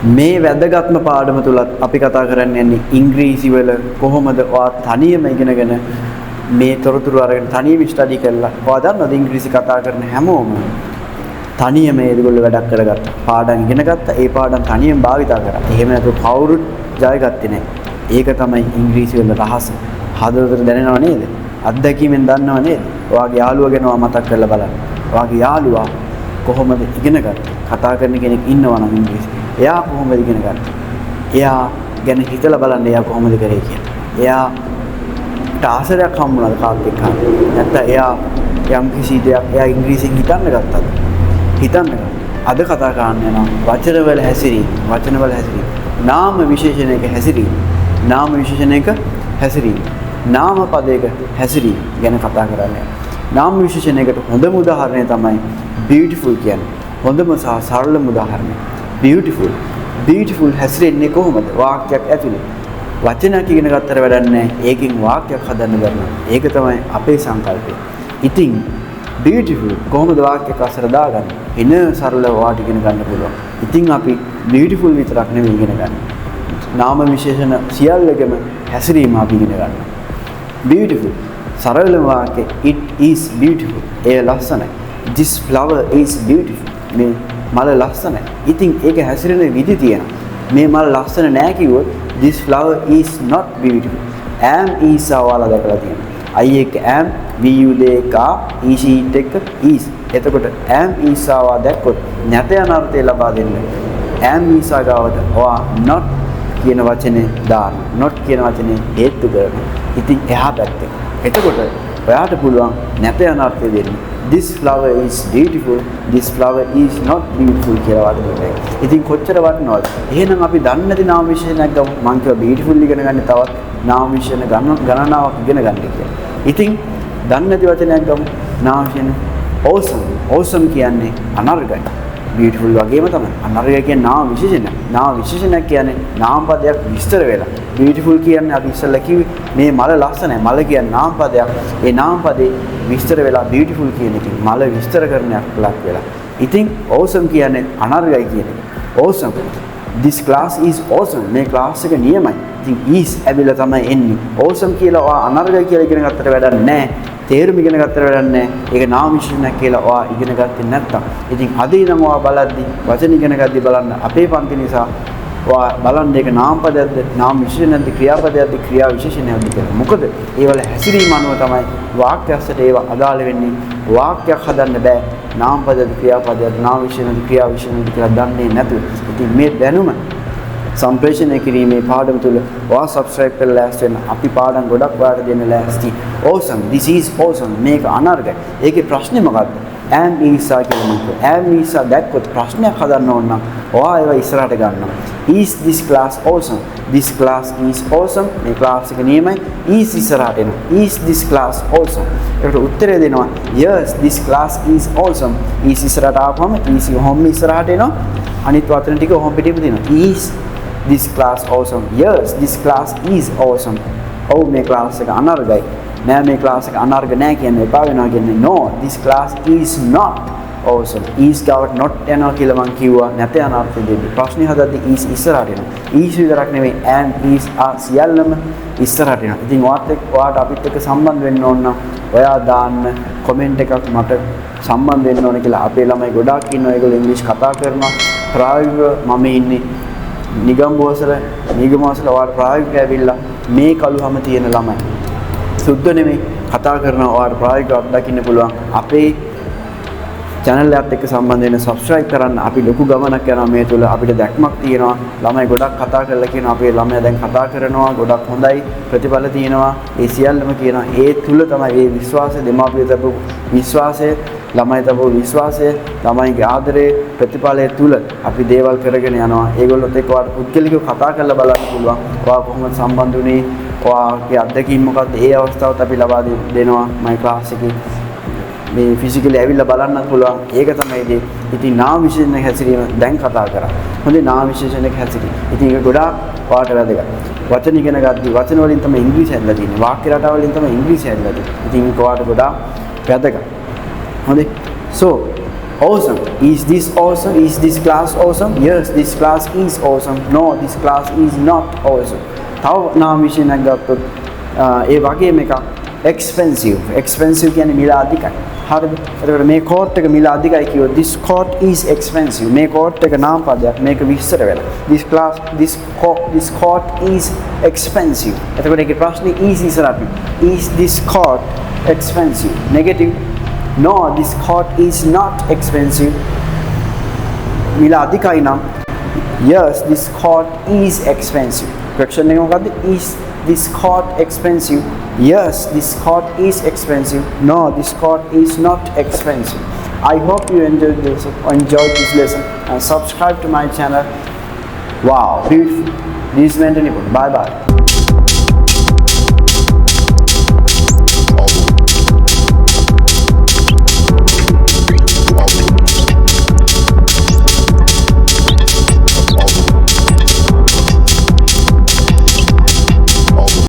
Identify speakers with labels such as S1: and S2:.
S1: මේ වැදගත්ම පාඩම තුලත් අපි කතා කරන්න යන්නේ ඉංග්‍රීසි වල කොහොමද ඔයා තනියම ඉගෙනගෙන මේ තොරතුරු අරගෙන තනියම ස්ටඩි කරලා ඔයා දන්නවද ඉංග්‍රීසි කතා කරන හැමෝම තනියම ඒගොල්ලෝ වැඩක් කරගත්තා. පාඩම් ඉගෙන ගත්තා. ඒ පාඩම් තනියම භාවිතා කරා. එහෙම නැතුව කවුරුත් ජයගත්තේ නැහැ. ඒක තමයි ඉංග්‍රීසි වල රහස. හදවතට දැනෙනව නේද? අත්දැකීමෙන් දන්නව නේද? ඔයාගේ යාළුවා ගැන මතක් කරලා බලන්න. ඔයාගේ යාළුවා කොහොමද ඉගෙන ගත්තේ? කතා කරන කෙනෙක් ඉන්නවා නම් ඉංග්‍රීසි. එයා කොහොමද ඉගෙන ගත්තේ? එයා ගැන හිතලා බලන්න එයා කොහොමද කරේ කියලා. එයාට ආසරයක් හම්බුණාද කාත් එක්ක? නැත්නම් එයා යම් කිසි දෙයක් එයා ඉංග්‍රීසියෙන් හිතන්න ගත්තද? හිතන්න ගත්තා. අද කතා කරන්න යනවා වචනවල හැසිරීම. වචනවල හැසිරීම. නාම විශේෂණයක හැසිරීම. නාම විශේෂණයක හැසිරීම. නාම පදයක හැසිරීම ගැන කතා කරන්නේ. නාම විශේෂණයකට හොඳම උදාහරණය තමයි beautiful කියන්නේ. හොඳම සහ සරලම උදාහරණය. beautiful. beautiful හැසිරෙන්නේ කොහොමද? වාක්‍යයක් ඇතුලේ. වචනයක් ඉගෙන ගත්තට වැඩක් නැහැ. ඒකෙන් වාක්‍යයක් හදන්න බැරි. ඒක තමයි අපේ සංකල්පය. ඉතින් beautiful කොහොමද වාක්‍යයක් අසර දාගන්නේ? එන සරල වාට ඉගෙන ගන්න පුළුවන්. ඉතින් අපි beautiful විතරක් නෙවෙයි ඉගෙන ගන්න. නාම විශේෂණ සියල්ලකම හැසිරීම අපි ඉගෙන ගන්නවා. beautiful සරල වාක්‍ය it is beautiful. ඒ ලස්සනයි. this flower is beautiful. මේ මල ලස්සනයි. ඉතින් ඒක හැසිරෙන විදි තියෙනවා. මේ මල ලස්සන නෑ කිව්වොත් this flower is not beautiful. am is ආවලා දැකලා තියෙනවා. I එක am vu දෙක is it එක is. එතකොට am is ආවා දැක්කොත් නැත යන අර්ථය ලබා දෙන්න. am is ආගාවට ඔයා not කියන වචනේ දාන්න. not කියන වචනේ හේතු කරනවා. ඉතින් එහා පැත්තේ. එතකොට ඔයාට පුළුවන් නැත යන අර්ථය දෙන්න. This flower is beautiful. This flower is not beautiful කියලා වදන්නේ. ඉතින් කොච්චර වටිනවද? එහෙනම් අපි දන්නේ නැති නාම විශේෂණයක් ගමු. මම කියවා beautiful ඉගෙන ගන්න තවත් නාම විශේෂණ ගණනාවක් ඉගෙන ගන්න කියලා. ඉතින් දන්නේ නැති වචනයක් ගමු. නාම විශේෂණ awesome. awesome කියන්නේ අනර්ගයි. beautiful වගේම තමයි. අනර්ගය කියන්නේ නාම විශේෂණ. නාම විශේෂණයක් කියන්නේ නාම පදයක් විස්තර වෙලා. beautiful කියන්නේ අපි ඉස්සෙල්ලා කිව්වේ මේ මල ලස්සනයි. මල කියන්නේ නාම පදයක්. ඒ නාම පදේ විස්තර වෙලා beautiful කියන එක මල විස්තර කරනයක් ලක් වෙලා. ඉතින් awesome කියන්නේ අනර්ගයි කියන එක. awesome. this class is awesome. මේ class එක නියමයි. ඉතින් is ඇවිල්ලා තමයි එන්නේ. awesome කියලා ඔයා අනර්ගයි කියලා ඉගෙන ගත්තට වැඩක් නැහැ. තේරුම ඉගෙන ගත්තට වැඩක් නැහැ. ඒක නාම විශේෂණයක් කියලා ඔයා ඉගෙන ගත්තේ නැත්තම්. ඉතින් අද ඉඳන් ඔයා බලද්දි වචන ඉගෙන ගද්දි බලන්න අපේ පන්ති නිසා ඔයා බලන්න ඒක නාම පදයක්ද නාම විශේෂණයක්ද ක්‍රියාපදයක්ද ක්‍රියා විශේෂණයක්ද කියලා. මොකද ඒවල හැසිරීම අනුව තමයි වාක්‍යයකට ඒවා අදාළ වෙන්නේ. වාක්‍යයක් හදන්න බෑ නාම පදයක්ද ක්‍රියාපදයක්ද නාම විශේෂණයක්ද ක්‍රියා විශේෂණයක්ද කියලා දන්නේ නැතුව. ඉතින් මේ දැනුම සම්ප්‍රේෂණය කිරීමේ පාඩම තුල ඔයා subscribe කරලා ලෑස්ති වෙන්න. අපි පාඩම් ගොඩක් ඔයාලට දෙන්න ලෑස්ති. awesome. this is awesome. මේක අනර්ගයි. ඒකේ ප්‍රශ්නේ මොකද්ද? am is කියලා මම කියනවා. am is දැක්කොත් ප්‍රශ්නයක් හදන්න ඕන නම් ඔයා ඒවා ඉස්සරහට ගන්නවා. is this class awesome? this class is awesome. මේ class එක නියමයි. is ඉස්සරහට එනවා. is this class awesome? ඒකට උත්තරය දෙනවා. yes this class is awesome. is ඉස්සරහට ආවම is home ඉස්සරහට එනවා. අනිත් වචන ටික home පිටින්ම දෙනවා. is this class awesome? yes this class is awesome. ඔව් මේ class එක අනර්ගයි. නෑ මේ class එක අනර්ග නෑ කියන්නේ එපා වෙනවා කියන්නේ no this class is not awesome. is ගාවට not යනවා කියලා මම කිව්වා නැත යන අර්ථය දෙන්නේ. ප්‍රශ්නේ හදද්දි is ඉස්සරහට එනවා. is විතරක් නෙමෙයි and is සියල්ලම ඉස්සරහට එනවා. ඉතින් ඔයාට අපිත් එක්ක සම්බන්ධ වෙන්න ඕන නම් ඔයා දාන්න comment එකක් මට සම්බන්ධ වෙන්න ඕන කියලා. අපේ ළමයි ගොඩාක් ඉන්නවා ඒගොල්ලෝ ඉංග්‍රීසි කතා කරනවා. ප්‍රායෝගිකව මම ඉන්නේ නිගම්බෝසල ඔයාලා ප්‍රායෝගිකව ඇවිල්ලා මේ කළුහම තියෙන ළමයි සුද්ධ නෙමෙයි කතා කරනවා. ඔයාලා ප්‍රායෝගිකව අත්දකින්න පුළුවන්. අපේ channel එකත් එක්ක සම්බන්ධ වෙන්න subscribe කරන්න. අපි ලොකු ගමනක් යනවා මේ තුල. අපිට දැක්මක් තියෙනවා. ළමයි ගොඩක් කතා කරලා කියනවා අපේ ළමයා දැන් කතා කරනවා ගොඩක් හොඳයි ප්‍රතිඵල තියෙනවා. ඒ සියල්ලම කියනවා. ඒ තුල තමයි මේ විශ්වාසය දෙමාපිය තබපු විශ්වාසය ළමයි තබපු විශ්වාසය ළමයිගේ ආදරේ ප්‍රතිඵලය තුල අපි දේවල් කරගෙන යනවා. ඒගොල්ලොත් එක්ක ඔයාලට පුද්ගලිකව කතා කරලා බලන්න පුළුවන්. ඔයා කොහොමද සම්බන්ධ වුනේ? ඔයාගේ අත්දැකීම් මොකක්ද? ඒ අවස්ථාවත් අපි ලබා දෙනවා my class එකේ. මේ ෆිසිකලි ඇවිල්ලා බලන්නත් පුළුවන්. ඒක තමයි දේ. ඉතින් නාම විශේෂණයක හැසිරීම දැන් කතා කරා. හොඳේ නාම විශේෂණයක හැසිරීම. ඉතින් ඒක ගොඩාක් පාට වැදගත්. වචන ඉගෙන ගද්දී වචන වලින් තමයි ඉංග්‍රීසි හැදලා තියෙන්නේ. වාක්‍ය රටාව වලින් තමයි ඉංග්‍රීසි හැදලා තියෙන්නේ. ඉතින් ඒක වාට ගොඩාක් වැදගත්. හොඳේ. so Awesome. Is this awesome? Is this class awesome? Yes, this class is awesome. No, this class is not awesome. තව නාම විශේෂණයක් ගත්තොත් ඒ වගේම එකක් expensive. Expensive කියන්නේ මිල අධිකයි. හරිද? එතකොට මේ coat එක මිල අධිකයි කිව්වොත් this coat is expensive. මේ coat එක නාම පදයක්. මේක විස්තර වෙලා. This coat is expensive. එතකොට ඒකේ ප්‍රශ්නේ is ඉස්සරහට. Is this coat expensive? Negative. No, this coat is not expensive. මිල අධිකයි නම් yes, this coat is expensive. Question එක මොකද්ද? Is this coat expensive? Yes, this coat is expensive. No, this coat is not expensive. I hope you enjoyed this lesson and subscribe to my channel. Wow, beautiful. This is Mentally. Bye bye.